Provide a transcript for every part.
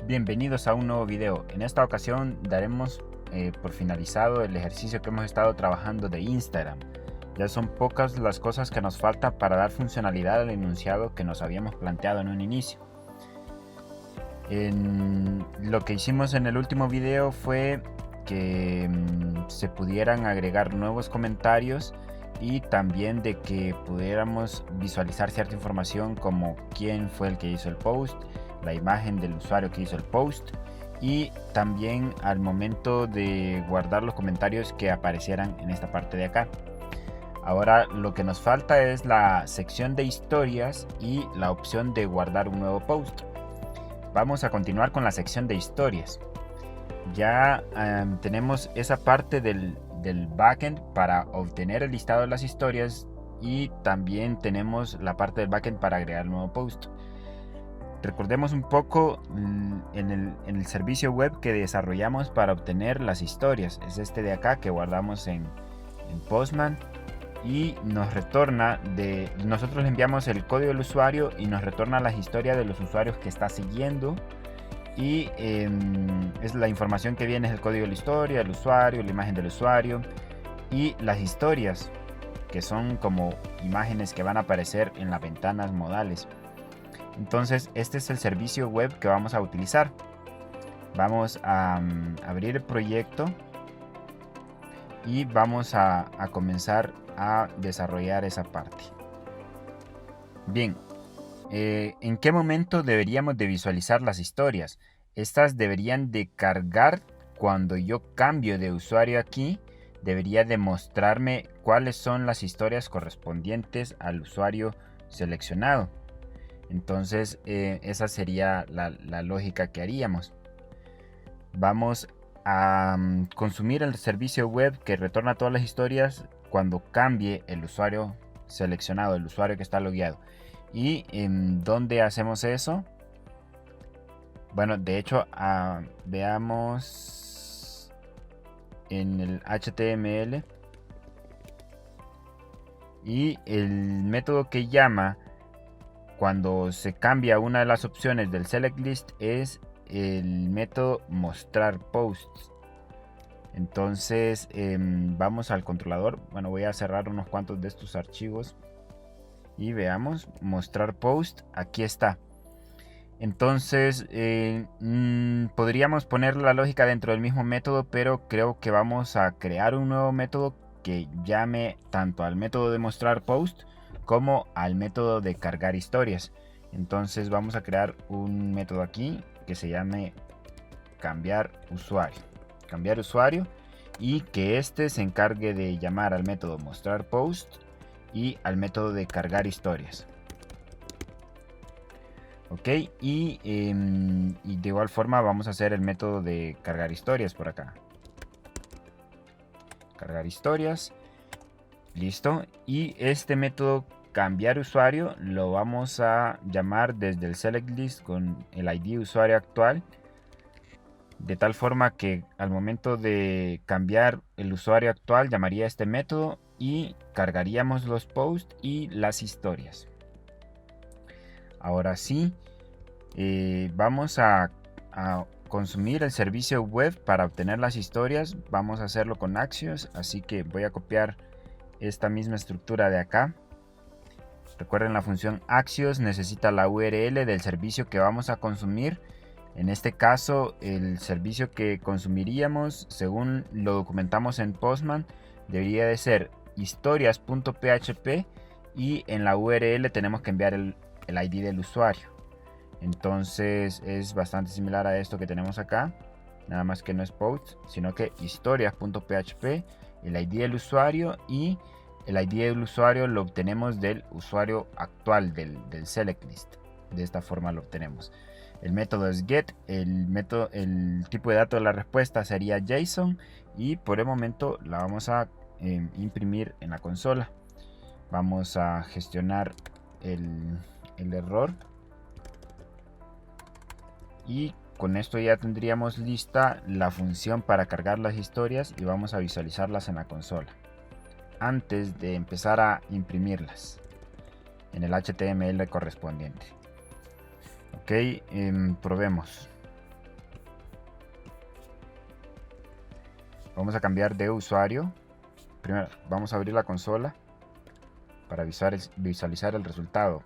Bienvenidos a un nuevo video. En esta ocasión daremos por finalizado el ejercicio que hemos estado trabajando de Instagram. Ya son pocas las cosas que nos faltan para dar funcionalidad al enunciado que nos habíamos planteado en un inicio. Lo que hicimos en el último video fue que se pudieran agregar nuevos comentarios y también de que pudiéramos visualizar cierta información como quién fue el que hizo el post, la imagen del usuario que hizo el post y también al momento de guardar los comentarios que aparecieran en esta parte de acá. Ahora lo que nos falta es la sección de historias y la opción de guardar un nuevo post. Vamos a continuar con la sección de historias. Ya tenemos esa parte del backend para obtener el listado de las historias y también tenemos la parte del backend para agregar un nuevo post. Recordemos un poco en el servicio web que desarrollamos para obtener las historias. Es este de acá que guardamos en Postman y nos retorna nosotros le enviamos el código del usuario y nos retorna las historias de los usuarios que está siguiendo. Y es la información que viene es el código de la historia, el usuario, la imagen del usuario y las historias que son como imágenes que van a aparecer en las ventanas modales. Entonces este es el servicio web que vamos a utilizar. Vamos a abrir el proyecto y vamos a comenzar a desarrollar esa parte. Bien, ¿en qué momento deberíamos de visualizar las historias? Estas deberían de cargar cuando yo cambio de usuario aquí. Debería de mostrarme cuáles son las historias correspondientes al usuario seleccionado. Entonces esa sería la lógica que haríamos. Vamos a consumir el servicio web que retorna todas las historias cuando cambie el usuario seleccionado, el usuario que está logueado. ¿Y en dónde hacemos eso? Bueno, de hecho, veamos en el HTML. Y el método que llama cuando se cambia una de las opciones del select list es el método mostrar posts. Entonces vamos al controlador. Bueno, voy a cerrar unos cuantos de estos archivos y veamos mostrar post. Aquí está. Entonces podríamos poner la lógica dentro del mismo método, pero creo que vamos a crear un nuevo método que llame tanto al método de mostrar post como al método de cargar historias. Entonces vamos a crear un método aquí que se llame cambiar usuario y que este se encargue de llamar al método mostrar post y al método de cargar historias. Ok, y de igual forma vamos a hacer el método de cargar historias por acá. Cargar historias. Listo. Y este método cambiar usuario lo vamos a llamar desde el select list con el ID usuario actual. De tal forma que al momento de cambiar el usuario actual llamaría este método y cargaríamos los posts y las historias. Ahora sí, vamos a consumir el servicio web para obtener las historias. Vamos a hacerlo con Axios, así que voy a copiar esta misma estructura de acá. Recuerden, la función Axios necesita la URL del servicio que vamos a consumir. En este caso, el servicio que consumiríamos, según lo documentamos en Postman, debería de ser historias.php y en la URL tenemos que enviar el ID del usuario. Entonces es bastante similar a esto que tenemos acá, nada más que no es post, sino que historias.php, el ID del usuario y el ID del usuario lo obtenemos del usuario actual del select list. De esta forma lo obtenemos. El método es get, el tipo de dato de la respuesta sería JSON y por el momento la vamos a imprimir en la consola. Vamos a gestionar el error. Y con esto ya tendríamos lista la función para cargar las historias y vamos a visualizarlas en la consola antes de empezar a imprimirlas en el HTML correspondiente. Ok, probemos. Vamos a cambiar de usuario. Primero vamos a abrir la consola para visualizar el resultado.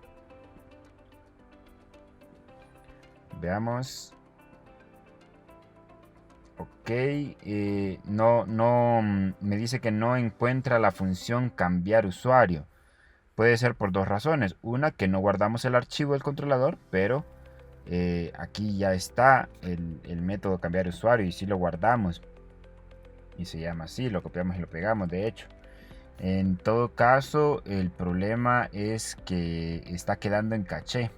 Veamos. Ok, no me dice que no encuentra la función cambiar usuario. Puede ser por dos razones. Una, que no guardamos el archivo del controlador, pero aquí ya está el método cambiar usuario y si lo guardamos. Y se llama así, lo copiamos y lo pegamos, de hecho. En todo caso, el problema es que está quedando en caché.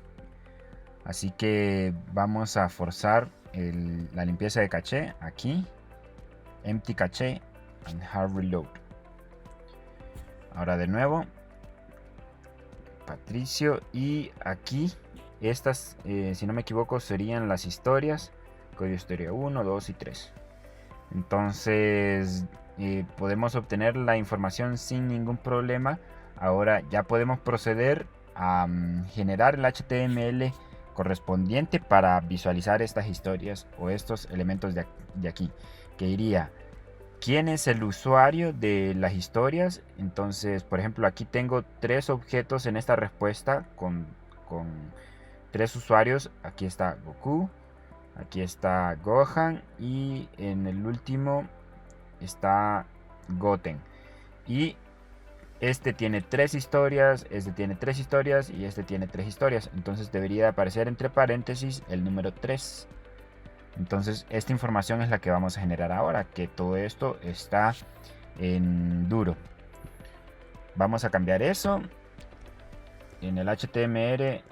Así que vamos a forzar la limpieza de caché aquí. Empty caché and hard reload. Ahora de nuevo. Patricio. Y aquí estas, si no me equivoco, serían las historias. Código historia 1, 2 y 3. Entonces podemos obtener la información sin ningún problema. Ahora ya podemos proceder a generar el HTML correspondiente para visualizar estas historias o estos elementos de aquí, que iría quién es el usuario de las historias. Entonces, por ejemplo, aquí tengo 3 objetos en esta respuesta con 3 usuarios. Aquí está Goku, aquí está Gohan y en el último está Goten. Y este tiene 3 historias, este tiene 3 historias y este tiene 3 historias. Entonces debería aparecer entre paréntesis el número 3. Entonces esta información es la que vamos a generar ahora, que todo esto está en duro. Vamos a cambiar eso en el HTML.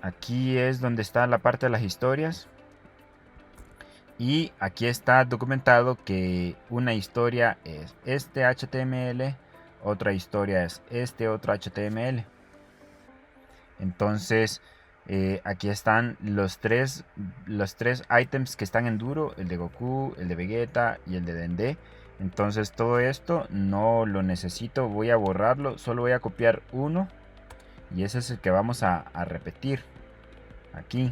Aquí es donde está la parte de las historias. Y aquí está documentado que una historia es este HTML, otra historia es este otro HTML. Entonces aquí están los tres ítems que están en duro, el de Goku, el de Vegeta y el de Dende. Entonces todo esto no lo necesito, voy a borrarlo, solo voy a copiar uno y ese es el que vamos a repetir aquí.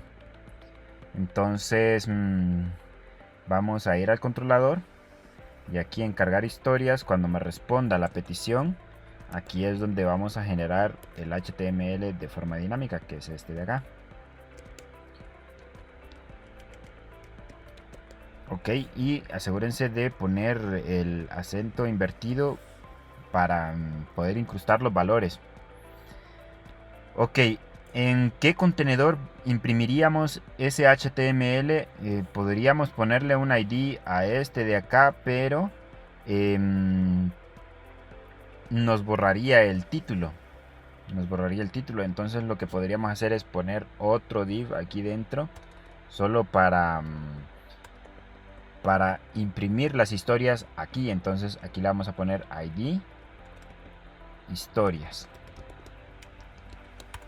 Entonces vamos a ir al controlador y aquí en cargar historias, cuando me responda la petición, aquí es donde vamos a generar el HTML de forma dinámica, que es este de acá. Ok, y asegúrense de poner el acento invertido para poder incrustar los valores. Ok, ¿en qué contenedor imprimiríamos ese HTML? Podríamos ponerle un ID a este de acá, pero nos borraría el título. Entonces lo que podríamos hacer es poner otro div aquí dentro, solo para imprimir las historias aquí. Entonces aquí le vamos a poner ID historias.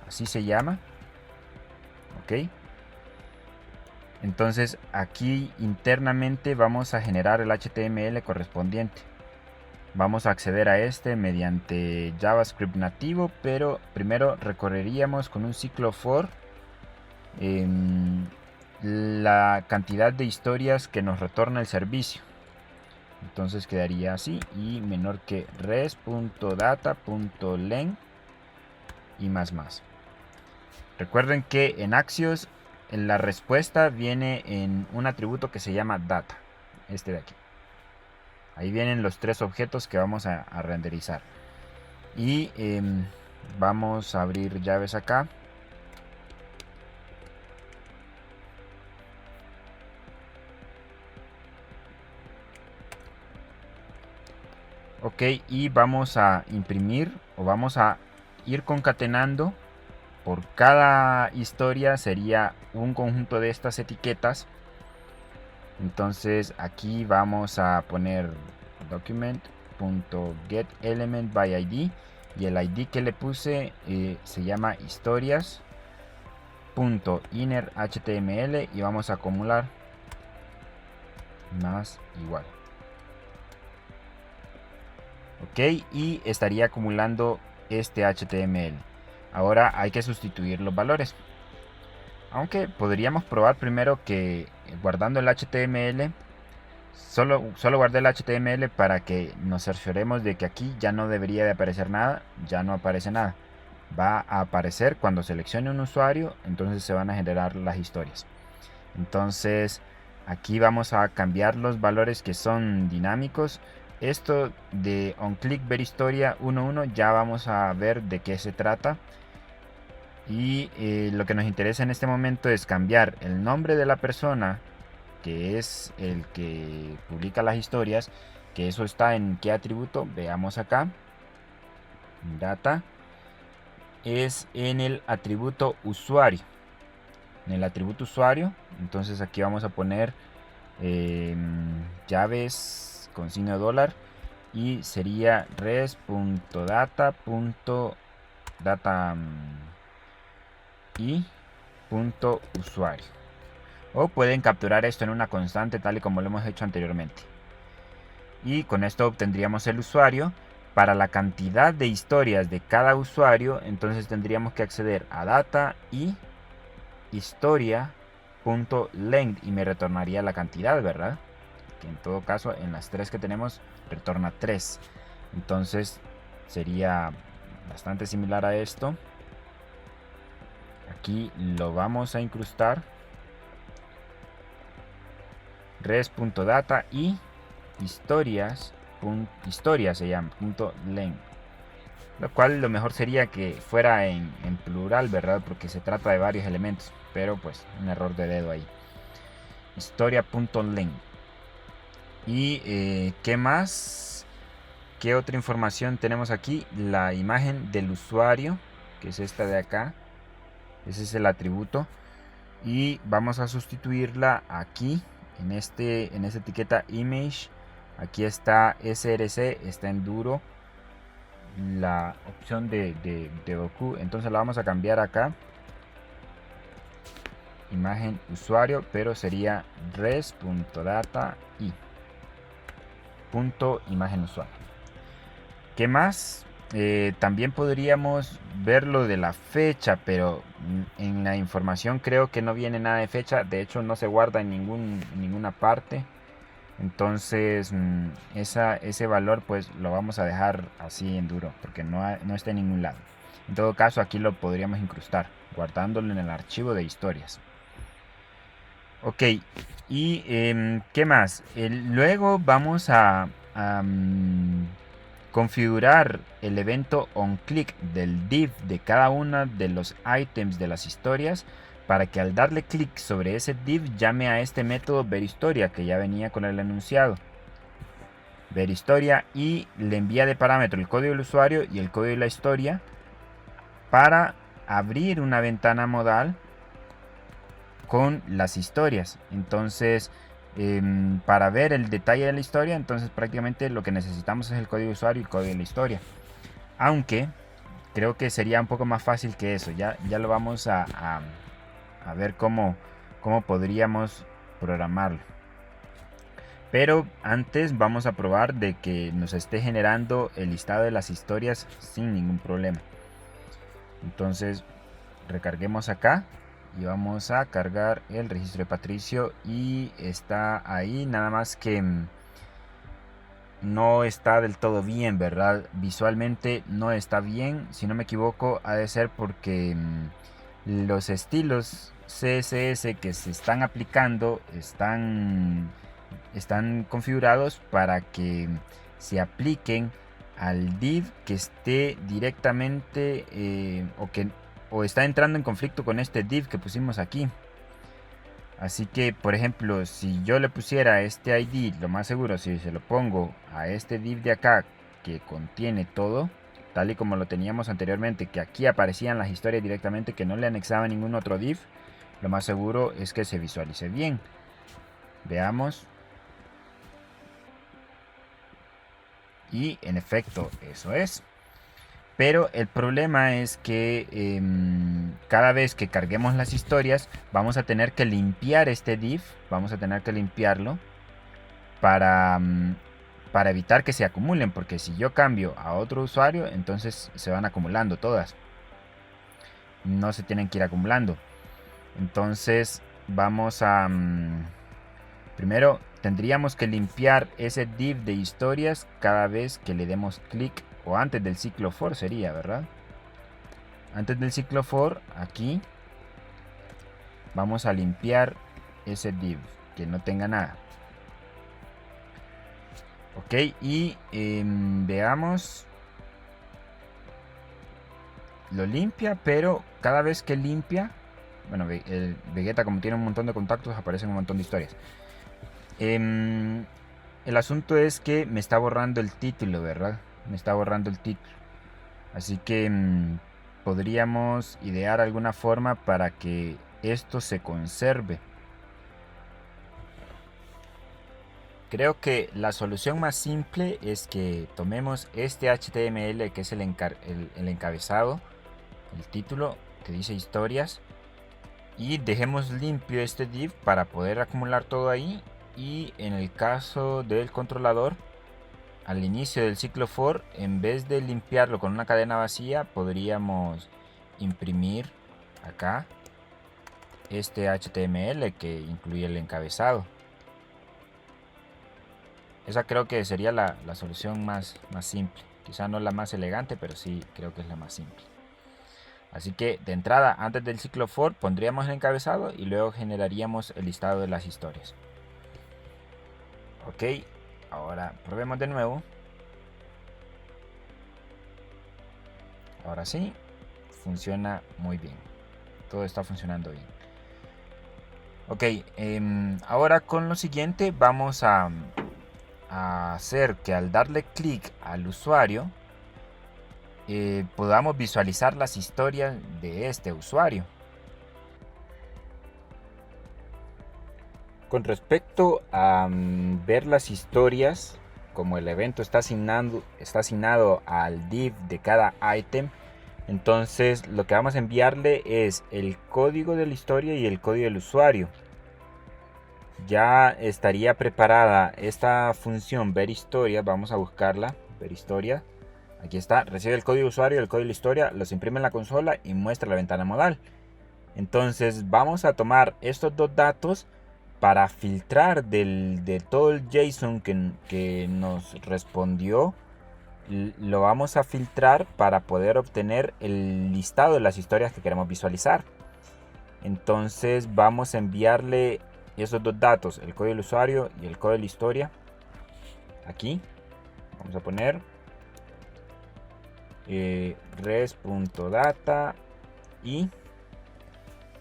Así se llama. Ok. Entonces aquí internamente vamos a generar el HTML correspondiente. Vamos a acceder a este mediante JavaScript nativo, pero primero recorreríamos con un ciclo for la cantidad de historias que nos retorna el servicio. Entonces quedaría así, y menor que res.data.len y más. Recuerden que en Axios la respuesta viene en un atributo que se llama data, este de aquí. Ahí vienen los 3 objetos que vamos a renderizar. Y vamos a abrir llaves acá. Ok, y vamos a imprimir o vamos a ir concatenando. Por cada historia sería un conjunto de estas etiquetas. Entonces aquí vamos a poner document.getElementById y el ID que le puse se llama historias.innerHTML y vamos a acumular más igual. Ok, y estaría acumulando este HTML. Ahora hay que sustituir los valores. Aunque podríamos probar primero que guardando el HTML, solo guardé el HTML para que nos cercioremos de que aquí ya no debería de aparecer nada, ya no aparece nada. Va a aparecer cuando seleccione un usuario, entonces se van a generar las historias. Entonces aquí vamos a cambiar los valores que son dinámicos. Esto de onClick ver historia 1.1 ya vamos a ver de qué se trata. Y lo que nos interesa en este momento es cambiar el nombre de la persona, que es el que publica las historias, que eso está en qué atributo. Veamos acá, data, es en el atributo usuario. En el atributo usuario, entonces aquí vamos a poner llaves con signo de dólar y sería res.data y punto usuario, o pueden capturar esto en una constante tal y como lo hemos hecho anteriormente, y con esto obtendríamos el usuario. Para la cantidad de historias de cada usuario, entonces tendríamos que acceder a data y historia.length y me retornaría la cantidad, ¿verdad? Que en todo caso en las tres que tenemos retorna 3. Entonces sería bastante similar a esto. Aquí lo vamos a incrustar. Res.data y historias se llama .length. Lo cual lo mejor sería que fuera en plural, ¿verdad? Porque se trata de varios elementos. Pero pues un error de dedo ahí. Historia.length. Y ¿qué más? ¿Qué otra información tenemos aquí? La imagen del usuario, que es esta de acá. Ese es el atributo. Y vamos a sustituirla aquí, en esta etiqueta image. Aquí está src, está en duro la opción de Goku. Entonces la vamos a cambiar acá. Imagen usuario, pero sería res.data y imagen usuario. ¿Qué más? También podríamos ver lo de la fecha, pero en la información creo que no viene nada de fecha. De hecho no se guarda en ninguna parte. Entonces ese valor pues lo vamos a dejar así en duro, porque no está en ningún lado. En todo caso aquí lo podríamos incrustar guardándolo en el archivo de historias. Ok, y ¿qué más? Luego vamos a configurar el evento onClick del div de cada una de los items de las historias, para que al darle clic sobre ese div llame a este método verHistoria, que ya venía con el enunciado. VerHistoria, y le envía de parámetro el código del usuario y el código de la historia para abrir una ventana modal con las historias. Entonces para ver el detalle de la historia, entonces prácticamente lo que necesitamos es el código de usuario y el código de la historia. Aunque creo que sería un poco más fácil que eso. Ya lo vamos a ver cómo podríamos programarlo. Pero antes vamos a probar de que nos esté generando el listado de las historias sin ningún problema. Entonces recarguemos acá y vamos a cargar el registro de Patricio, y está ahí, nada más que no está del todo bien, ¿verdad? Visualmente no está bien, si no me equivoco ha de ser porque los estilos CSS que se están aplicando están configurados para que se apliquen al div que esté directamente o está entrando en conflicto con este div que pusimos aquí. Así que, por ejemplo, si yo le pusiera este ID, lo más seguro, si se lo pongo a este div de acá que contiene todo, tal y como lo teníamos anteriormente, que aquí aparecían las historias directamente, que no le anexaba ningún otro div, lo más seguro es que se visualice bien. Veamos. Y en efecto, eso es. Pero el problema es que cada vez que carguemos las historias vamos a tener que limpiar este div. Vamos a tener que limpiarlo para evitar que se acumulen. Porque si yo cambio a otro usuario, entonces se van acumulando todas. No se tienen que ir acumulando. Entonces vamos a... primero tendríamos que limpiar ese div de historias cada vez que le demos clic, o antes del ciclo for sería, ¿verdad? Antes del ciclo for, aquí vamos a limpiar ese div, que no tenga nada. Ok, y veamos. Lo limpia, pero cada vez que limpia, bueno, el Vegeta, como tiene un montón de contactos, aparecen un montón de historias. El asunto es que me está borrando el título, ¿verdad? Me está borrando el título. Así que podríamos idear alguna forma para que esto se conserve. Creo que la solución más simple es que tomemos este HTML, que es el encabezado, el título que dice historias, y dejemos limpio este div para poder acumular todo ahí. Y en el caso del controlador, al inicio del ciclo for, en vez de limpiarlo con una cadena vacía, podríamos imprimir acá este HTML que incluye el encabezado. Esa creo que sería la solución más simple. Quizá no la más elegante, pero sí creo que es la más simple. Así que de entrada, antes del ciclo for, pondríamos el encabezado y luego generaríamos el listado de las historias. Ok, ahora probemos de nuevo. Ahora sí, funciona muy bien. Todo está funcionando bien. Ok, ahora con lo siguiente vamos a hacer que al darle clic al usuario podamos visualizar las historias de este usuario. Con respecto a ver las historias, como el evento está asignado al div de cada item, entonces lo que vamos a enviarle es el código de la historia y el código del usuario. Ya estaría preparada esta función ver historia. Vamos a buscarla, ver historia. Aquí está, recibe el código de usuario y el código de la historia, los imprime en la consola y muestra la ventana modal. Entonces vamos a tomar estos dos datos para filtrar de todo el JSON que nos respondió. Lo vamos a filtrar para poder obtener el listado de las historias que queremos visualizar. Entonces vamos a enviarle esos dos datos, el código del usuario y el código de la historia. Aquí vamos a poner res.data y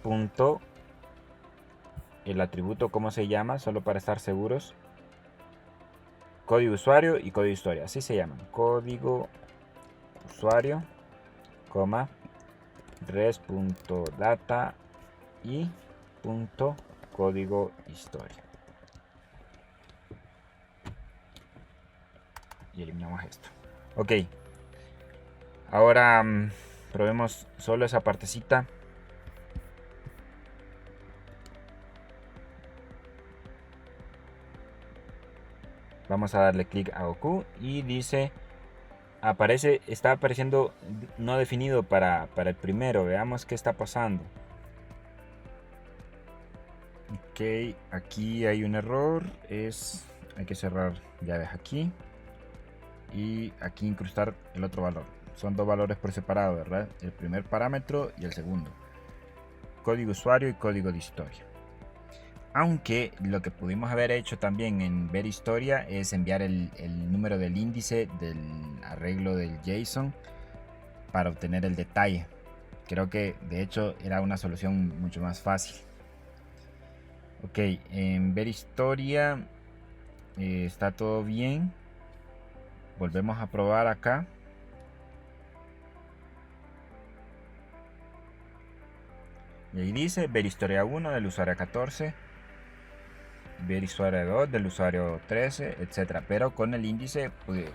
punto, el atributo cómo se llama, solo para estar seguros, código usuario y código historia, así se llaman, código usuario, coma, res.data y punto código historia. Y eliminamos esto. Ok, ahora probemos solo esa partecita. Vamos a darle clic a Goku y dice, está apareciendo no definido para el primero. Veamos qué está pasando. Ok, aquí hay un error. Hay que cerrar llaves aquí y aquí incrustar el otro valor. Son dos valores por separado, ¿verdad? El primer parámetro y el segundo. Código usuario y código de historia. Aunque lo que pudimos haber hecho también en ver historia es enviar el número del índice del arreglo del JSON para obtener el detalle. Creo que de hecho era una solución mucho más fácil. Ok, en ver historia está todo bien. Volvemos a probar acá. Y ahí dice ver historia 1 del usuario 14. Ver usuario 2 del usuario 13, etcétera. Pero con el índice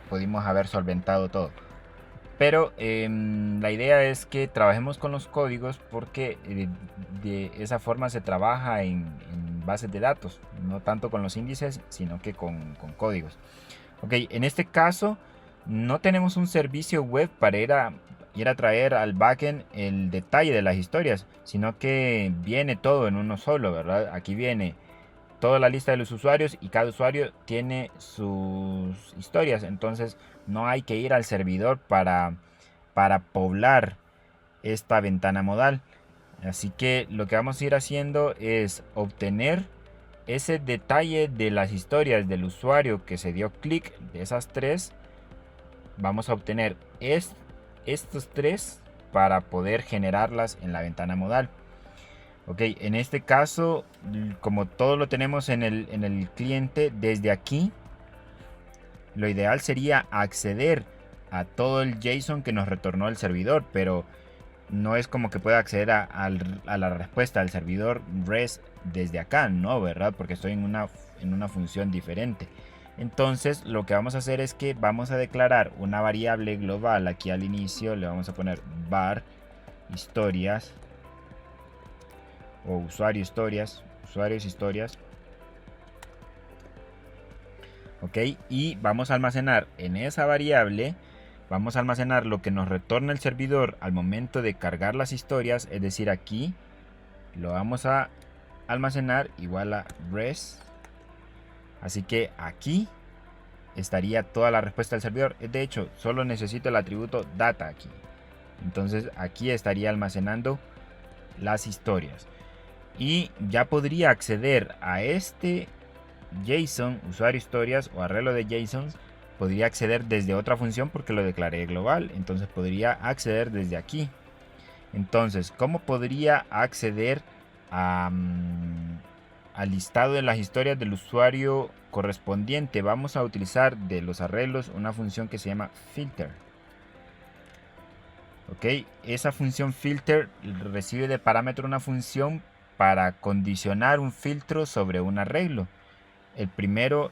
pudimos haber solventado todo. Pero la idea es que trabajemos con los códigos porque de esa forma se trabaja en bases de datos, no tanto con los índices, sino que con códigos. Ok, en este caso no tenemos un servicio web para ir ir a traer al backend el detalle de las historias, sino que viene todo en uno solo, ¿verdad? Aquí viene toda la lista de los usuarios y cada usuario tiene sus historias. Entonces no hay que ir al servidor para poblar esta ventana modal. Así que lo que vamos a ir haciendo es obtener ese detalle de las historias del usuario que se dio clic de esas tres. Vamos a obtener estos tres para poder generarlas en la ventana modal. Ok, en este caso, como todo lo tenemos en el cliente, desde aquí, lo ideal sería acceder a todo el JSON que nos retornó el servidor, pero no es como que pueda acceder a la respuesta del servidor REST desde acá, no, ¿verdad? Porque estoy en una función diferente. Entonces lo que vamos a hacer es que vamos a declarar una variable global aquí al inicio. Le vamos a poner var historias o usuarios historias. Ok, y vamos a almacenar en esa variable, vamos a almacenar lo que nos retorna el servidor al momento de cargar las historias. Es decir, aquí lo vamos a almacenar igual a res. Así que aquí estaría toda la respuesta del servidor. De hecho, solo necesito el atributo data aquí. Entonces aquí estaría almacenando las historias. Y ya podría acceder a este JSON, usuario historias o arreglo de JSON. Podría acceder desde otra función porque lo declaré global. Entonces podría acceder desde aquí. Entonces, ¿cómo podría acceder al listado de las historias del usuario correspondiente? Vamos a utilizar de los arreglos una función que se llama filter. Ok, esa función filter recibe de parámetro una función para condicionar un filtro sobre un arreglo. El primero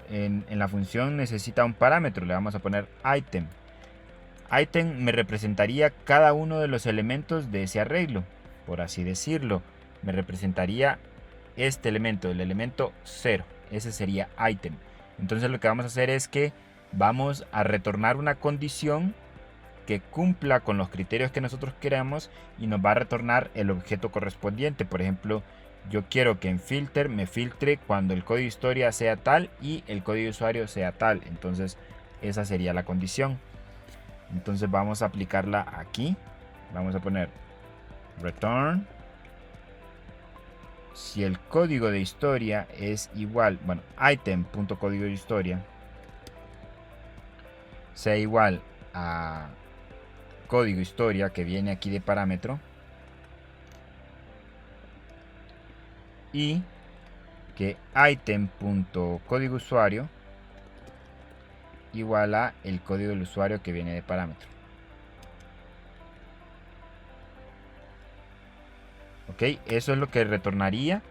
en la función necesita un parámetro, le vamos a poner item. Item me representaría cada uno de los elementos de ese arreglo, por así decirlo. Me representaría este elemento, el elemento 0. Ese sería item. Entonces lo que vamos a hacer es que vamos a retornar una condición que cumpla con los criterios que nosotros queramos y nos va a retornar el objeto correspondiente. Por ejemplo, yo quiero que en filter me filtre cuando el código historia sea tal y el código usuario sea tal. Entonces esa sería la condición. Entonces vamos a aplicarla aquí. Vamos a poner return. Si el código de historia es igual, bueno, item.código de historia sea igual a código historia que viene aquí de parámetro, y que item.código usuario igual a el código del usuario que viene de parámetro. Ok, eso es lo que retornaría.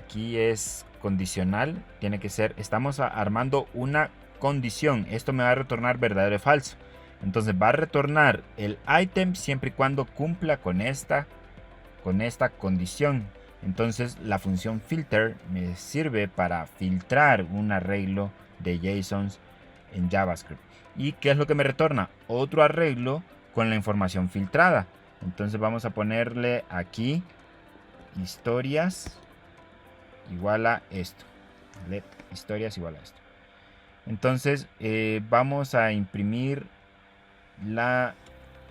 Aquí es condicional, tiene que ser, estamos armando una condición. Esto me va a retornar verdadero o falso. Entonces va a retornar el item siempre y cuando cumpla con esta condición. Entonces la función filter me sirve para filtrar un arreglo de JSONs en JavaScript. ¿Y qué es lo que me retorna? Otro arreglo con la información filtrada. Entonces vamos a ponerle aquí historias igual a esto. Let historias igual a esto. Entonces vamos a imprimir la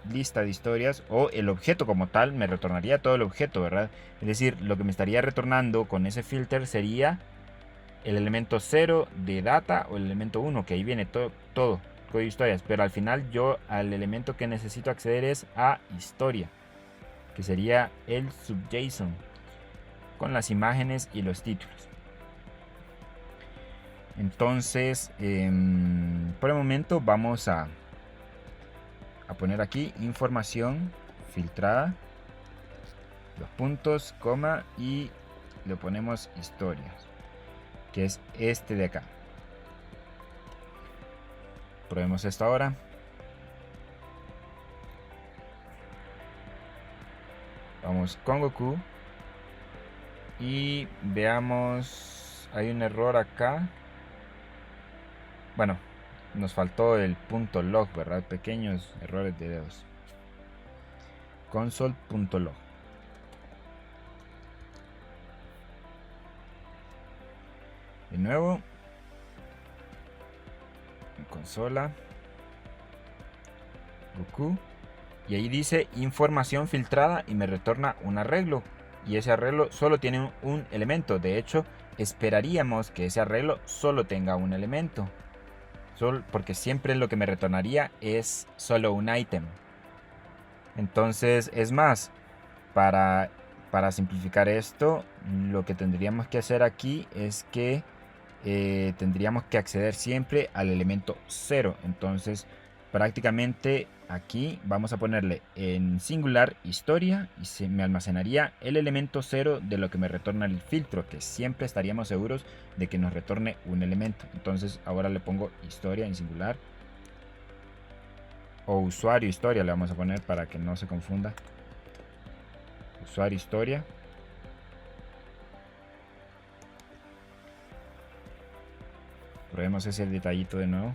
lista de historias, o el objeto como tal me retornaría todo el objeto, ¿verdad? Es decir, lo que me estaría retornando con ese filter sería el elemento 0 de data o el elemento 1, que ahí viene todo código de historias, pero al final yo al elemento que necesito acceder es a historia, que sería el subJSON con las imágenes y los títulos. Entonces por el momento vamos a poner aquí información filtrada, los puntos, coma, y le ponemos historias, que es este de acá. Probemos esto ahora. Vamos con Goku y veamos, hay un error acá. Bueno, nos faltó el punto .log, ¿verdad? Pequeños errores de dedos. Console.log. De nuevo, en consola, Goku, y ahí dice información filtrada y me retorna un arreglo, y ese arreglo solo tiene un elemento. De hecho, esperaríamos que ese arreglo solo tenga un elemento, porque siempre lo que me retornaría es solo un ítem. Entonces, es más, para simplificar esto, lo que tendríamos que hacer aquí es que tendríamos que acceder siempre al elemento 0. Entonces, prácticamente aquí vamos a ponerle en singular historia y se me almacenaría el elemento 0 de lo que me retorna el filtro, que siempre estaríamos seguros de que nos retorne un elemento. Entonces, ahora le pongo historia en singular, o usuario historia le vamos a poner para que no se confunda. Usuario historia. Probemos ese detallito de nuevo.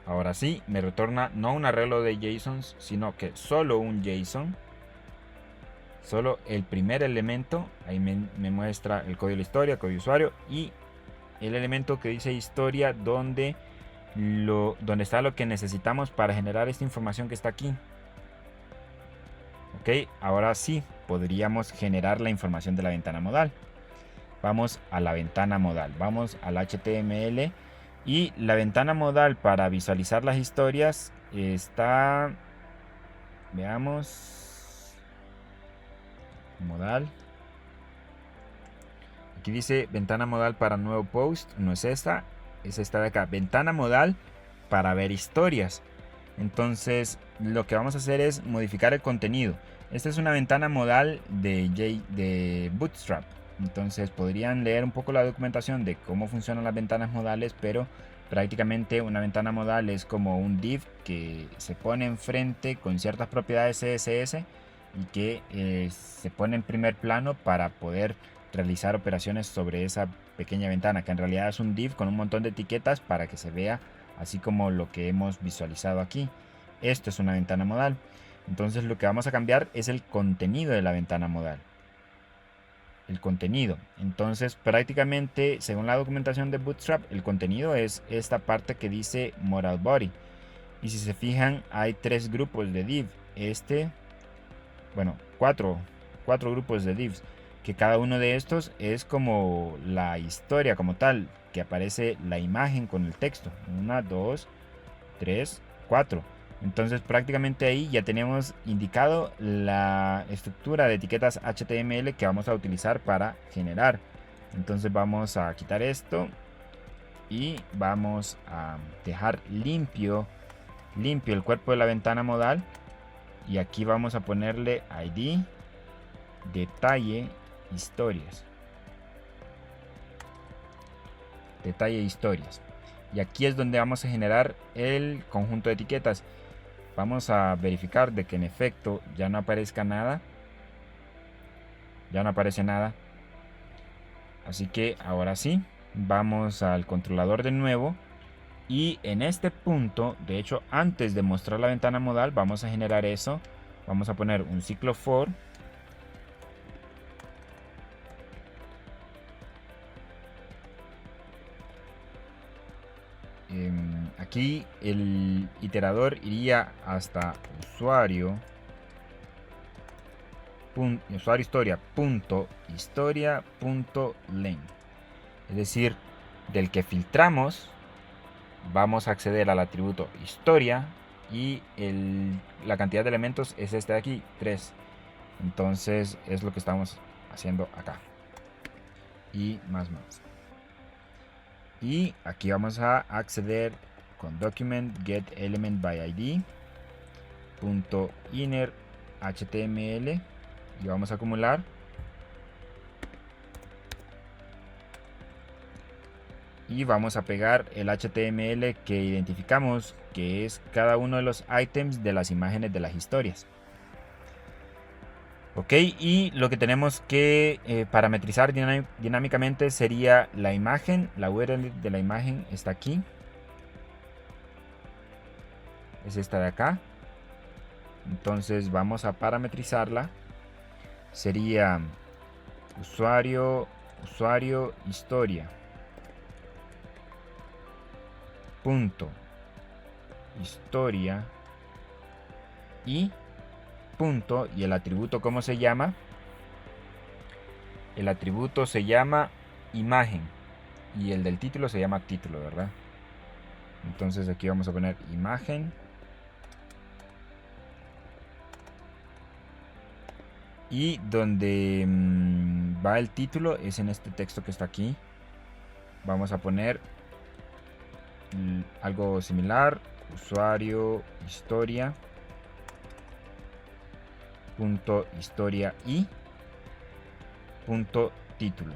Ahora sí, me retorna no un arreglo de JSON, sino que solo un JSON. Solo el primer elemento. Ahí me muestra el código de la historia, código de usuario, y el elemento que dice historia, donde está lo que necesitamos para generar esta información que está aquí. Ok, ahora sí, podríamos generar la información de la ventana modal. Vamos a la ventana modal, vamos al HTML, y la ventana modal para visualizar las historias está, veamos, modal. Aquí dice ventana modal para nuevo post, no es esta, es esta de acá, ventana modal para ver historias. Entonces lo que vamos a hacer es modificar el contenido. Esta es una ventana modal de Bootstrap. Entonces podrían leer un poco la documentación de cómo funcionan las ventanas modales, pero prácticamente una ventana modal es como un div que se pone enfrente con ciertas propiedades CSS y que se pone en primer plano para poder realizar operaciones sobre esa pequeña ventana, que en realidad es un div con un montón de etiquetas para que se vea así como lo que hemos visualizado aquí. Esto es una ventana modal. Entonces lo que vamos a cambiar es el contenido de la ventana modal. El contenido. Entonces prácticamente, según la documentación de Bootstrap, el contenido es esta parte que dice modal body. Y si se fijan, hay 3 grupos de div. Cuatro grupos de divs, que cada uno de estos es como la historia como tal, que aparece la imagen con el texto. 1, 2, 3, 4. Entonces prácticamente ahí ya tenemos indicado la estructura de etiquetas HTML que vamos a utilizar para generar. Entonces vamos a quitar esto y vamos a dejar limpio el cuerpo de la ventana modal, y aquí vamos a ponerle ID, detalle, historias. Detalle, historias. Y aquí es donde vamos a generar el conjunto de etiquetas. Vamos a verificar de que en efecto ya no aparezca nada. Ya no aparece nada. Así que ahora sí, vamos al controlador de nuevo. Y en este punto, de hecho, antes de mostrar la ventana modal, vamos a generar eso. Vamos a poner un ciclo for. Aquí el iterador iría hasta usuario historia.length, es decir, del que filtramos vamos a acceder al atributo historia, y la cantidad de elementos es este de aquí, 3. Entonces es lo que estamos haciendo acá, y más. Y aquí vamos a acceder con document get element by id .inner html, y vamos a acumular. Y vamos a pegar el HTML que identificamos, que es cada uno de los ítems de las imágenes de las historias. Ok, y lo que tenemos que parametrizar dinámicamente sería la imagen. La URL de la imagen está aquí. Es esta de acá. Entonces vamos a parametrizarla. Sería usuario historia. Punto historia y punto, y el atributo, ¿cómo se llama? El atributo se llama imagen y el del título se llama título, ¿verdad? Entonces aquí vamos a poner imagen y donde va el título es en este texto que está aquí. Vamos a poner algo similar, usuario historia punto historia y punto título.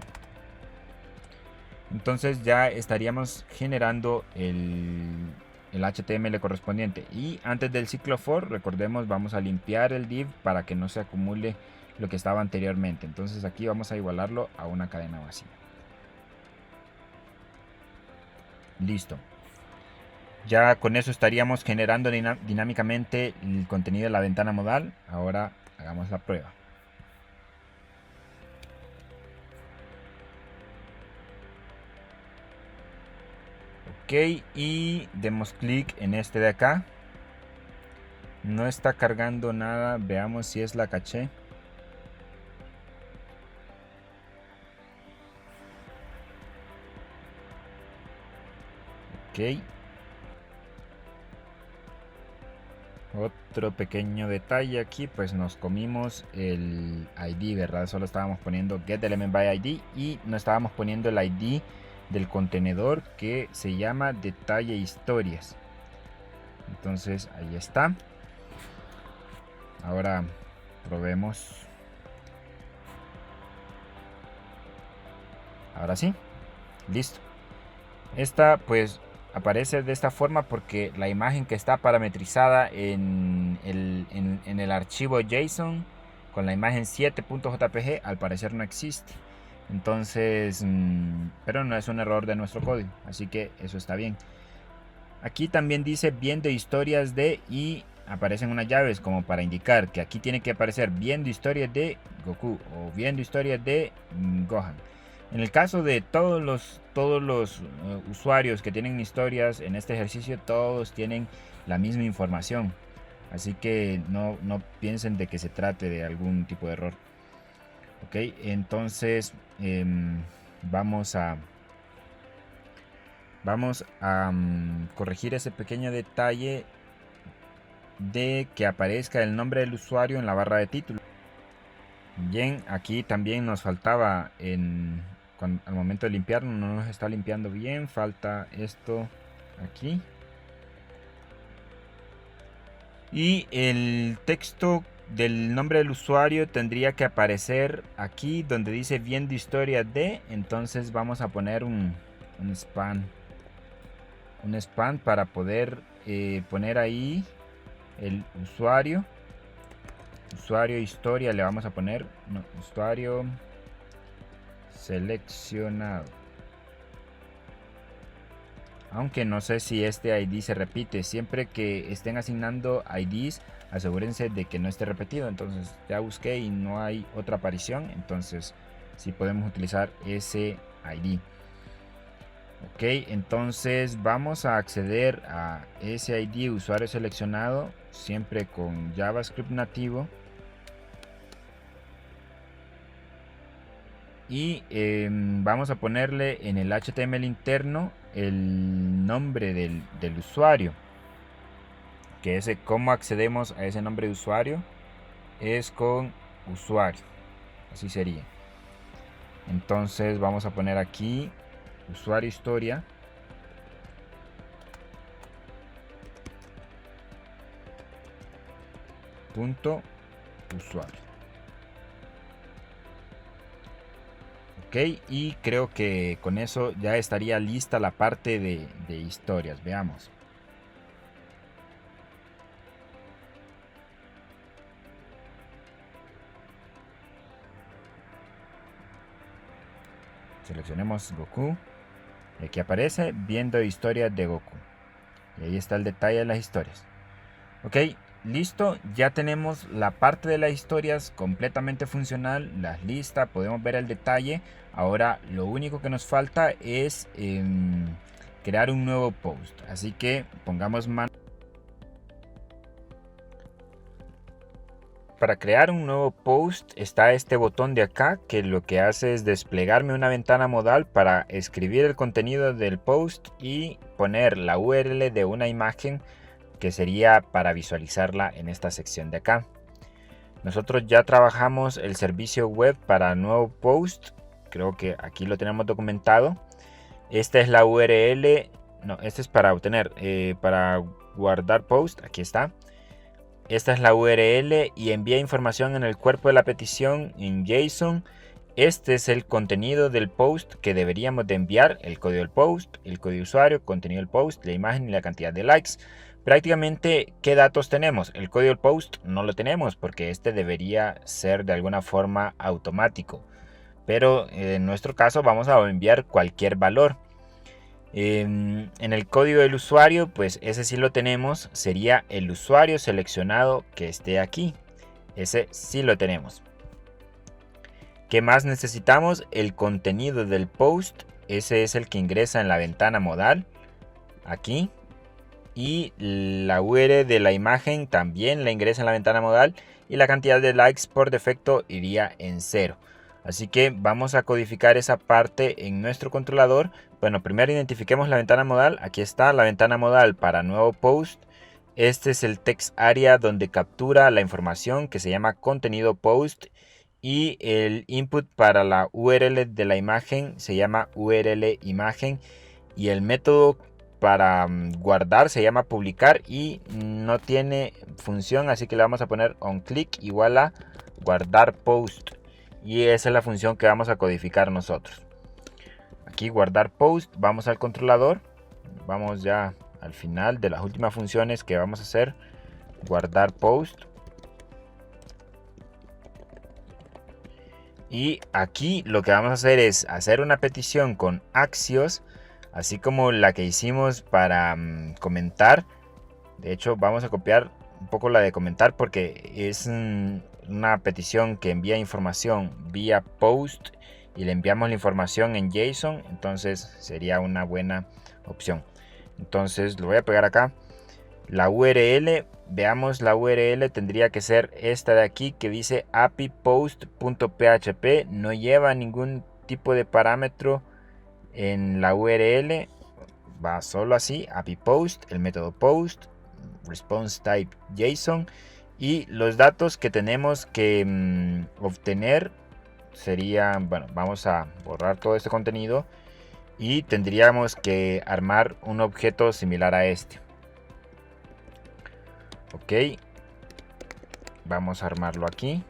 Entonces ya estaríamos generando el HTML correspondiente, y antes del ciclo for, recordemos, vamos a limpiar el div para que no se acumule lo que estaba anteriormente. Entonces aquí vamos a igualarlo a una cadena vacía. Listo. Ya con eso estaríamos generando dinámicamente el contenido de la ventana modal. Ahora hagamos la prueba. Ok, y demos clic en este de acá. No está cargando nada. Veamos si es la caché. Ok. Otro pequeño detalle aquí, pues nos comimos el ID, ¿verdad? Solo estábamos poniendo getElementById y no estábamos poniendo el ID del contenedor que se llama detalle historias. Entonces ahí está. Ahora probemos. Ahora sí, listo. Esta pues aparece de esta forma porque la imagen que está parametrizada en el archivo JSON con la imagen 7.jpg al parecer no existe. Entonces, pero no es un error de nuestro código, así que eso está bien. Aquí también dice viendo historias de, y aparecen unas llaves como para indicar que aquí tiene que aparecer viendo historias de Goku o viendo historias de Gohan. En el caso de todos los usuarios que tienen historias en este ejercicio, todos tienen la misma información. Así que no piensen de que se trate de algún tipo de error. Ok, entonces vamos a corregir ese pequeño detalle de que aparezca el nombre del usuario en la barra de título. Bien, aquí también nos faltaba al momento de limpiar, no nos está limpiando bien, falta esto aquí. Y el texto del nombre del usuario tendría que aparecer aquí donde dice viendo historia de. Entonces vamos a poner un span para poder poner ahí el usuario historia. Le vamos a poner usuario seleccionado, aunque no sé si este ID se repite. Siempre que estén asignando IDs, asegúrense de que no esté repetido. Entonces ya busqué y no hay otra aparición, entonces sí podemos utilizar ese ID. Ok, entonces vamos a acceder a ese ID usuario seleccionado siempre con JavaScript nativo. Y vamos a ponerle en el HTML interno el nombre del usuario, que ese, cómo accedemos a ese nombre de usuario es con usuario, así sería. Entonces vamos a poner aquí usuario historia punto usuario. Ok, y creo que con eso ya estaría lista la parte de historias. Veamos. Seleccionemos Goku. Y aquí aparece viendo historias de Goku. Y ahí está el detalle de las historias. Ok, listo. Ya tenemos la parte de las historias completamente funcional. Las listas, podemos ver el detalle. Ahora lo único que nos falta es crear un nuevo post. Así que pongamos mano. Para crear un nuevo post está este botón de acá, que lo que hace es desplegarme una ventana modal para escribir el contenido del post y poner la URL de una imagen que sería para visualizarla en esta sección de acá. Nosotros ya trabajamos el servicio web para nuevo post, creo que aquí lo tenemos documentado. Esta es la URL, no, este es para obtener, para guardar post, aquí está. Esta es la URL y envía información en el cuerpo de la petición en JSON. Este es el contenido del post que deberíamos de enviar, el código del post, el código de usuario, contenido del post, la imagen y la cantidad de likes. Prácticamente, ¿qué datos tenemos? El código del post no lo tenemos porque este debería ser de alguna forma automático. Pero en nuestro caso vamos a enviar cualquier valor. En el código del usuario, pues ese sí lo tenemos, sería el usuario seleccionado que esté aquí. Ese sí lo tenemos. ¿Qué más necesitamos? El contenido del post, ese es el que ingresa en la ventana modal, aquí. Y la URL de la imagen también la ingresa en la ventana modal y la cantidad de likes por defecto iría en 0. Así que vamos a codificar esa parte en nuestro controlador. Bueno, primero identifiquemos la ventana modal. Aquí está la ventana modal para nuevo post. Este es el text area donde captura la información que se llama contenido post. Y el input para la URL de la imagen se llama URL imagen. Y el método para guardar se llama publicar y no tiene función, así que le vamos a poner onClick igual a guardar post. Y esa es la función que vamos a codificar nosotros. Aquí guardar post, vamos al controlador, vamos ya al final de las últimas funciones que vamos a hacer. Guardar post. Y aquí lo que vamos a hacer es hacer una petición con Axios, así como la que hicimos para comentar. De hecho, vamos a copiar un poco la de comentar porque es una petición que envía información vía post y le enviamos la información en JSON, entonces sería una buena opción. Entonces lo voy a pegar acá. La URL, veamos, la URL tendría que ser esta de aquí que dice apipost.php. No lleva ningún tipo de parámetro en la URL, va solo así, apipost, el método post, response type JSON. Y los datos que tenemos que obtener serían, bueno, vamos a borrar todo este contenido y tendríamos que armar un objeto similar a este. Ok, vamos a armarlo aquí.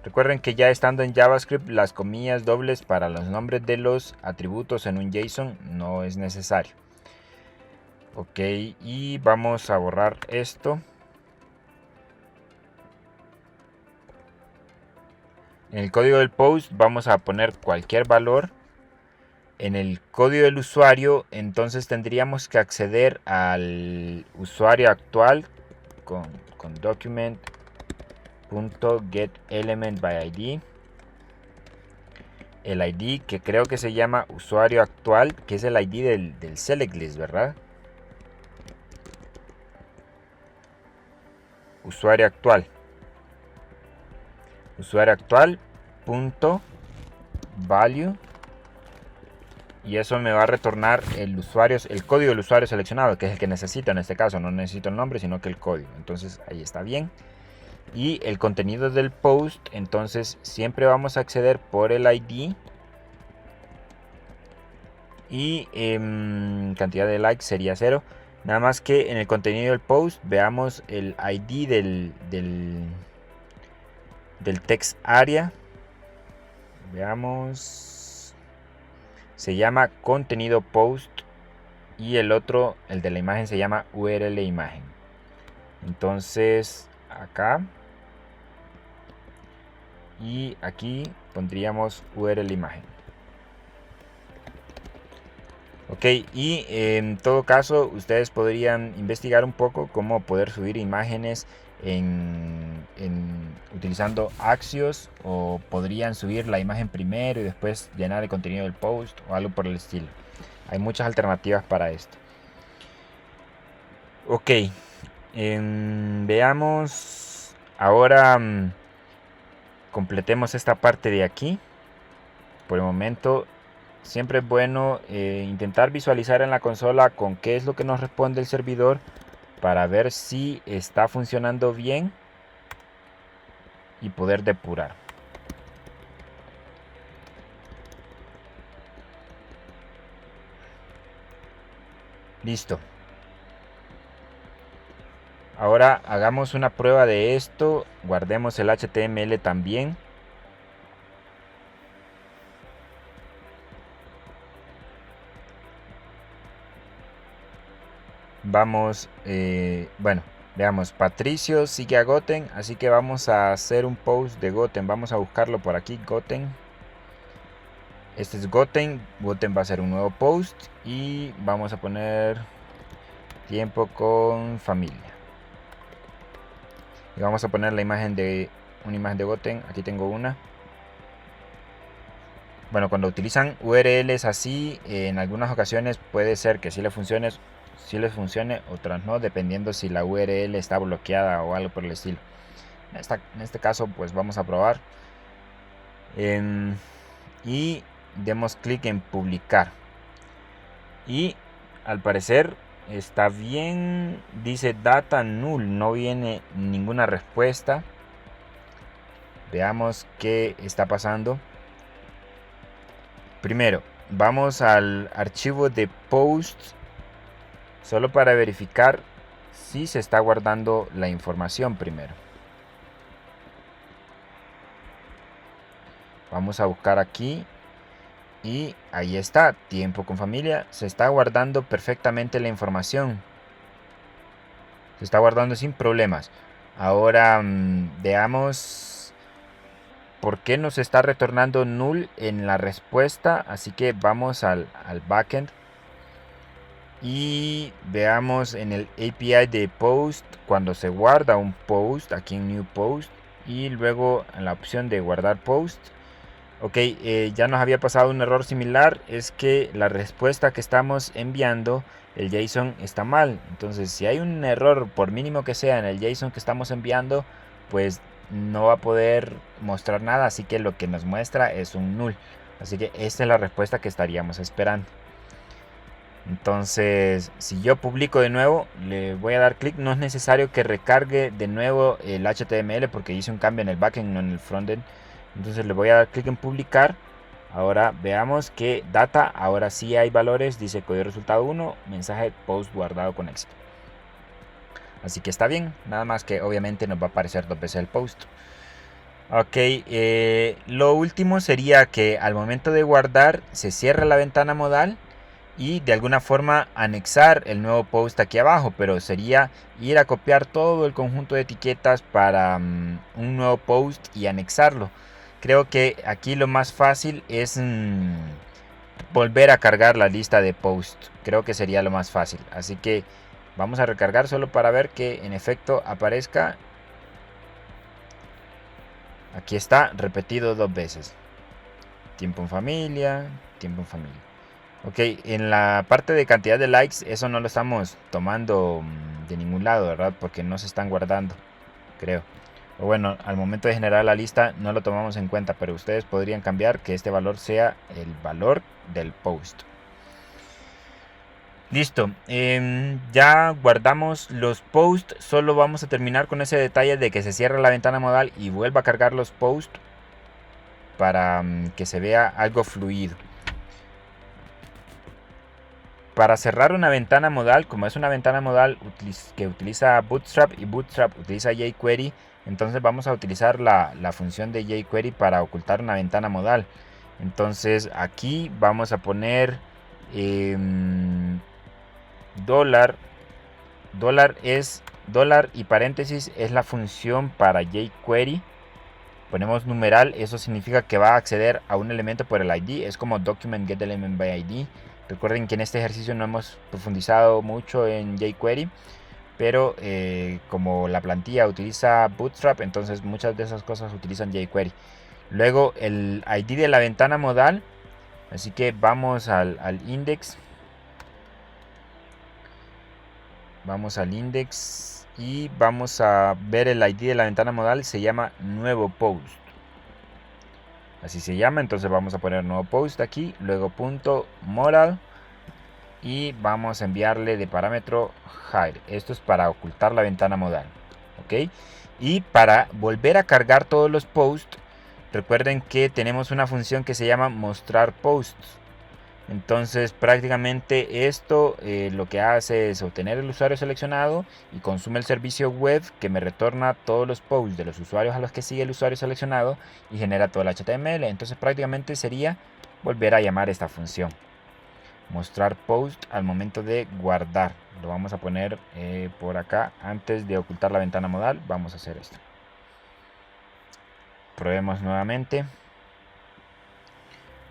Recuerden que ya estando en JavaScript, las comillas dobles para los nombres de los atributos en un JSON no es necesario. Ok, y vamos a borrar esto. En el código del post vamos a poner cualquier valor. En el código del usuario, entonces tendríamos que acceder al usuario actual con document.getElementById. El ID que creo que se llama usuario actual, que es el ID del select list, ¿verdad? Usuario actual. Usuario actual punto value, y eso me va a retornar el usuario, el código del usuario seleccionado, que es el que necesito en este caso. No necesito el nombre, sino que el código. Entonces ahí está bien. Y el contenido del post, entonces siempre vamos a acceder por el ID. Y cantidad de likes sería 0. Nada más que en el contenido del post veamos el ID del text area. Veamos. Se llama contenido post. Y el otro, el de la imagen, se llama URL imagen. Entonces acá y aquí pondríamos URL imagen. Ok, y en todo caso ustedes podrían investigar un poco cómo poder subir imágenes utilizando Axios, o podrían subir la imagen primero y después llenar el contenido del post o algo por el estilo. Hay muchas alternativas para esto. Ok, veamos ahora, completemos esta parte de aquí. Por el momento siempre es bueno intentar visualizar en la consola con qué es lo que nos responde el servidor para ver si está funcionando bien y poder depurar. Listo. Ahora hagamos una prueba de esto. Guardemos el HTML también. Vamos, bueno, veamos, Patricio sigue a Goten, así que vamos a hacer un post de Goten. Vamos a buscarlo por aquí, Goten. Este es Goten. Goten va a hacer un nuevo post y vamos a poner tiempo con familia. Y vamos a poner una imagen de Goten. Aquí tengo una. Bueno, cuando utilizan URLs así, en algunas ocasiones puede ser que sí les funcione, otras no, dependiendo si la URL está bloqueada o algo por el estilo. En este caso, pues vamos a probar. Y demos clic en publicar. Y al parecer está bien. Dice data null, no viene ninguna respuesta. Veamos qué está pasando. Primero, vamos al archivo de post, solo para verificar si se está guardando la información primero. Vamos a buscar aquí y ahí está, tiempo con familia. Se está guardando perfectamente la información. Se está guardando sin problemas. Ahora veamos por qué nos está retornando null en la respuesta. Así que vamos al backend y veamos en el API de post, cuando se guarda un post, aquí en new post, y luego en la opción de guardar post. Ok, ya nos había pasado un error similar, es que la respuesta que estamos enviando, el JSON está mal. Entonces si hay un error, por mínimo que sea, en el JSON que estamos enviando, pues no va a poder mostrar nada, así que lo que nos muestra es un null. Así que esta es la respuesta que estaríamos esperando. Entonces, si yo publico de nuevo, le voy a dar clic. No es necesario que recargue de nuevo el HTML porque hice un cambio en el backend, no en el frontend. Entonces le voy a dar clic en publicar. Ahora veamos que data, ahora sí hay valores. Dice código resultado 1, mensaje post guardado con éxito. Así que está bien, nada más que obviamente nos va a aparecer 2 veces el post. Ok, lo último sería que al momento de guardar se cierra la ventana modal y de alguna forma anexar el nuevo post aquí abajo, pero sería ir a copiar todo el conjunto de etiquetas para un nuevo post y anexarlo. Creo que aquí lo más fácil es volver a cargar la lista de post. Creo que sería lo más fácil, así que vamos a recargar solo para ver que en efecto aparezca. Aquí está repetido 2 veces. Tiempo en familia, tiempo en familia. Ok, en la parte de cantidad de likes, eso no lo estamos tomando de ningún lado, ¿verdad? Porque no se están guardando, creo. O bueno, al momento de generar la lista no lo tomamos en cuenta, pero ustedes podrían cambiar que este valor sea el valor del post. Listo, ya guardamos los posts. Solo vamos a terminar con ese detalle de que se cierra la ventana modal y vuelva a cargar los posts para que se vea algo fluido. Para cerrar una ventana modal, como es una ventana modal que utiliza Bootstrap y Bootstrap utiliza jQuery, entonces vamos a utilizar la función de jQuery para ocultar una ventana modal. Entonces aquí vamos a poner dólar y paréntesis es la función para jQuery. Ponemos numeral, eso significa que va a acceder a un elemento por el ID, es como document get element by ID. Recuerden que en este ejercicio no hemos profundizado mucho en jQuery, pero como la plantilla utiliza Bootstrap, entonces muchas de esas cosas utilizan jQuery. Luego el ID de la ventana modal, así que vamos al index. Vamos al index y vamos a ver el ID de la ventana modal, se llama nuevo post. Así se llama, entonces vamos a poner nuevo post aquí, luego punto modal y vamos a enviarle de parámetro hide. Esto es para ocultar la ventana modal, ¿ok? Y para volver a cargar todos los posts, recuerden que tenemos una función que se llama mostrar posts. Entonces prácticamente esto lo que hace es obtener el usuario seleccionado y consume el servicio web que me retorna todos los posts de los usuarios a los que sigue el usuario seleccionado y genera todo el HTML. Entonces prácticamente sería volver a llamar esta función. Mostrar post al momento de guardar. Lo vamos a poner por acá antes de ocultar la ventana modal. Vamos a hacer esto. Probemos nuevamente.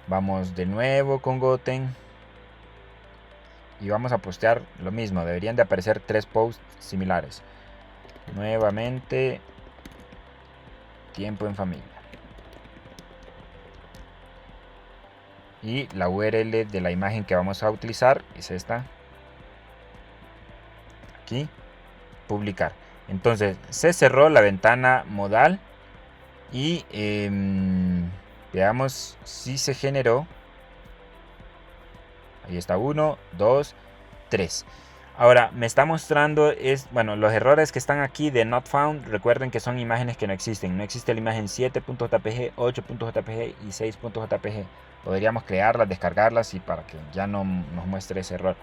Vamos de nuevo con Goten y vamos a postear lo mismo. Deberían de aparecer 3 posts similares. Nuevamente, tiempo en familia. Y la URL de la imagen que vamos a utilizar es esta. Aquí, publicar. Entonces se cerró la ventana modal y veamos si se generó. Ahí está 1, 2, 3. Ahora me está mostrando los errores que están aquí de not found. Recuerden que son imágenes que no existen. No existe la imagen 7.jpg, 8.jpg y 6.jpg. Podríamos crearlas, descargarlas y para que ya no nos muestre ese error.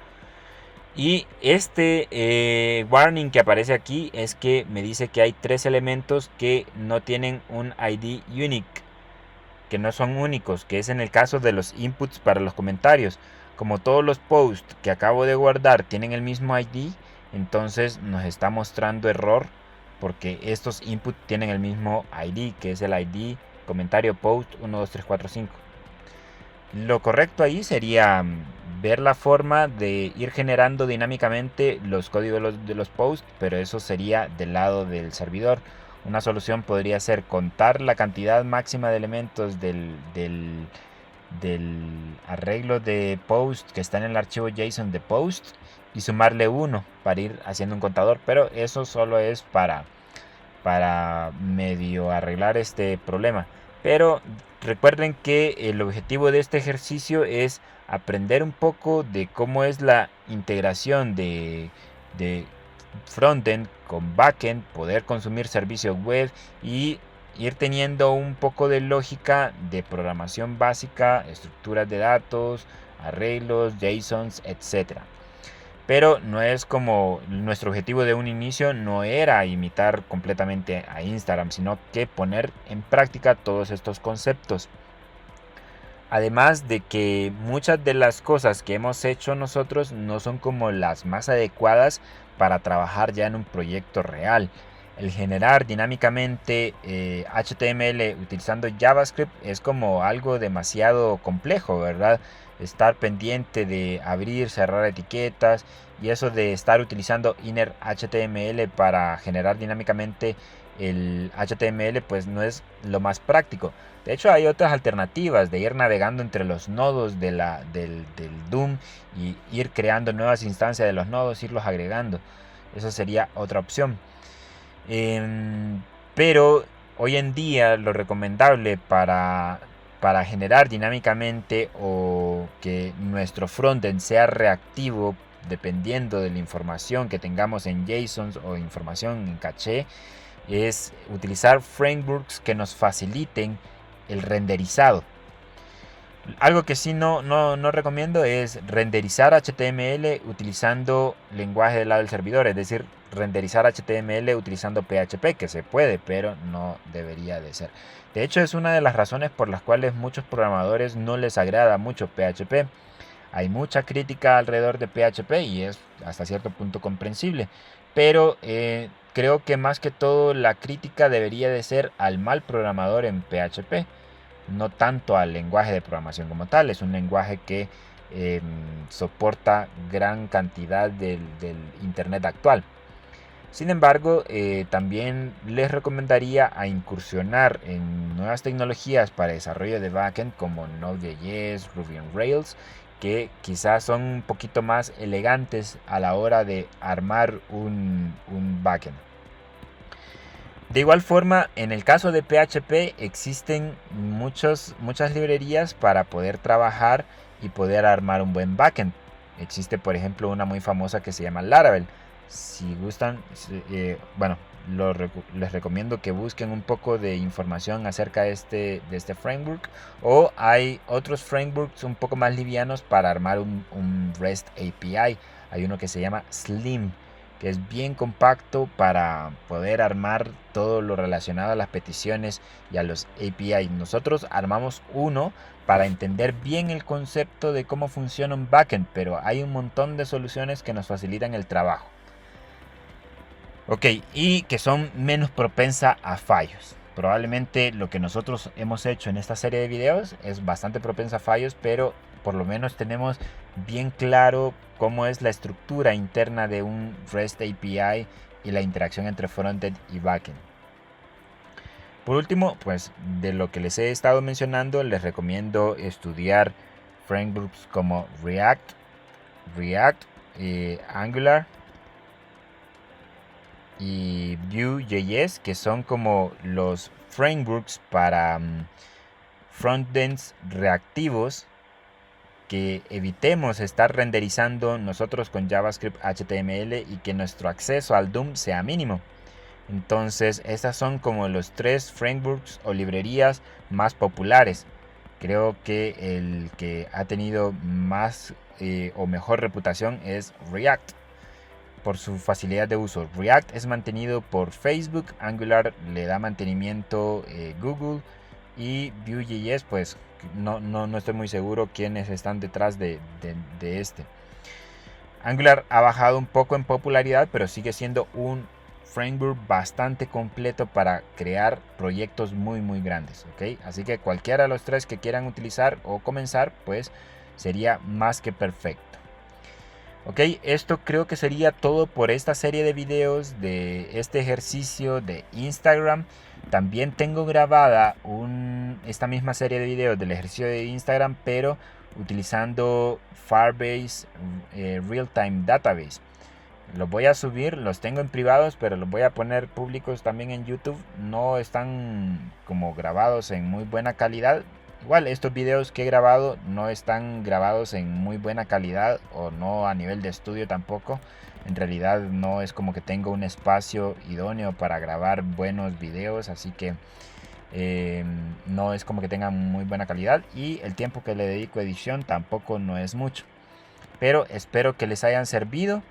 Y este warning que aparece aquí es que me dice que hay 3 elementos que no tienen un ID unique, que no son únicos, que es en el caso de los inputs para los comentarios. Como todos los posts que acabo de guardar tienen el mismo ID, entonces nos está mostrando error porque estos inputs tienen el mismo ID, que es el ID comentario post 1, 2, 3, 4, 5. Lo correcto ahí sería ver la forma de ir generando dinámicamente los códigos de los posts, pero eso sería del lado del servidor. Una solución podría ser contar la cantidad máxima de elementos del arreglo de post que está en el archivo JSON de post y sumarle 1 para ir haciendo un contador, pero eso solo es para medio arreglar este problema. Pero recuerden que el objetivo de este ejercicio es aprender un poco de cómo es la integración de frontend con backend, poder consumir servicios web y ir teniendo un poco de lógica de programación básica, estructuras de datos, arreglos, JSONs, etc. Pero no es como nuestro objetivo de un inicio, no era imitar completamente a Instagram, sino que poner en práctica todos estos conceptos. Además de que muchas de las cosas que hemos hecho nosotros no son como las más adecuadas para trabajar ya en un proyecto real. El generar dinámicamente HTML utilizando JavaScript es como algo demasiado complejo, ¿verdad? Estar pendiente de abrir, cerrar etiquetas y eso de estar utilizando inner HTML para generar dinámicamente el HTML pues no es lo más práctico. De hecho hay otras alternativas de ir navegando entre los nodos del DOM y ir creando nuevas instancias de los nodos, irlos agregando. Eso sería otra opción. Pero hoy en día lo recomendable para generar dinámicamente o que nuestro frontend sea reactivo dependiendo de la información que tengamos en JSON o información en caché es utilizar frameworks que nos faciliten el renderizado. Algo que sí no recomiendo es renderizar HTML utilizando lenguaje del lado del servidor, es decir, renderizar HTML utilizando PHP, que se puede, pero no debería de ser. De hecho, es una de las razones por las cuales muchos programadores no les agrada mucho PHP. Hay mucha crítica alrededor de PHP y es hasta cierto punto comprensible, pero creo que más que todo la crítica debería de ser al mal programador en PHP. No tanto al lenguaje de programación como tal. Es un lenguaje que soporta gran cantidad del internet actual. Sin embargo, también les recomendaría a incursionar en nuevas tecnologías para desarrollo de backend como Node.js, Ruby on Rails, que quizás son un poquito más elegantes a la hora de armar un backend. De igual forma, en el caso de PHP existen muchas librerías para poder trabajar y poder armar un buen backend. Existe, por ejemplo, una muy famosa que se llama Laravel. Si gustan, bueno, les recomiendo que busquen un poco de información acerca de este framework. O hay otros frameworks un poco más livianos para armar un REST API. Hay uno que se llama Slim, que es bien compacto para poder armar todo lo relacionado a las peticiones y a los API. Nosotros armamos uno para entender bien el concepto de cómo funciona un backend, pero hay un montón de soluciones que nos facilitan el trabajo. Ok, y que son menos propensa a fallos. Probablemente lo que nosotros hemos hecho en esta serie de videos es bastante propensa a fallos, pero por lo menos tenemos bien claro cómo es la estructura interna de un REST API y la interacción entre frontend y backend. Por último, pues de lo que les he estado mencionando, les recomiendo estudiar frameworks como React, Angular y Vue.js, que son como los frameworks para frontends reactivos, que evitemos estar renderizando nosotros con JavaScript, HTML y que nuestro acceso al DOM sea mínimo. Entonces, estas son como los 3 frameworks o librerías más populares. Creo que el que ha tenido más o mejor reputación es React, por su facilidad de uso. React es mantenido por Facebook, Angular le da mantenimiento Google, y Vue.js pues no estoy muy seguro quiénes están detrás de este. Angular ha bajado un poco en popularidad, pero sigue siendo un framework bastante completo para crear proyectos muy grandes, ¿ok? Así que cualquiera de los 3 que quieran utilizar o comenzar, pues sería más que perfecto. Ok, esto creo que sería todo por esta serie de videos de este ejercicio de Instagram. También tengo grabada esta misma serie de videos del ejercicio de Instagram, pero utilizando Firebase Real Time Database. Los voy a subir, los tengo en privados, pero los voy a poner públicos también en YouTube. No están como grabados en muy buena calidad. Igual estos videos que he grabado no están grabados en muy buena calidad, o no a nivel de estudio tampoco. En realidad no es como que tengo un espacio idóneo para grabar buenos videos, así que no es como que tengan muy buena calidad, y el tiempo que le dedico a edición tampoco no es mucho. Pero espero que les hayan servido.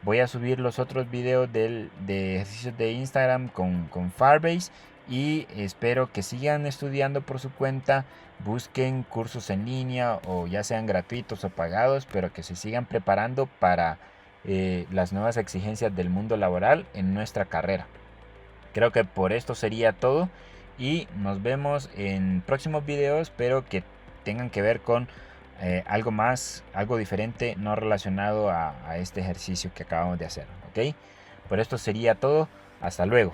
Voy a subir los otros videos de ejercicios de Instagram con Firebase, y espero que sigan estudiando por su cuenta. Busquen cursos en línea, o ya sean gratuitos o pagados, pero que se sigan preparando para las nuevas exigencias del mundo laboral en nuestra carrera. Creo que por esto sería todo, y nos vemos en próximos videos, pero que tengan que ver con algo diferente, no relacionado a este ejercicio que acabamos de hacer, ¿ok? Por esto sería todo. Hasta luego.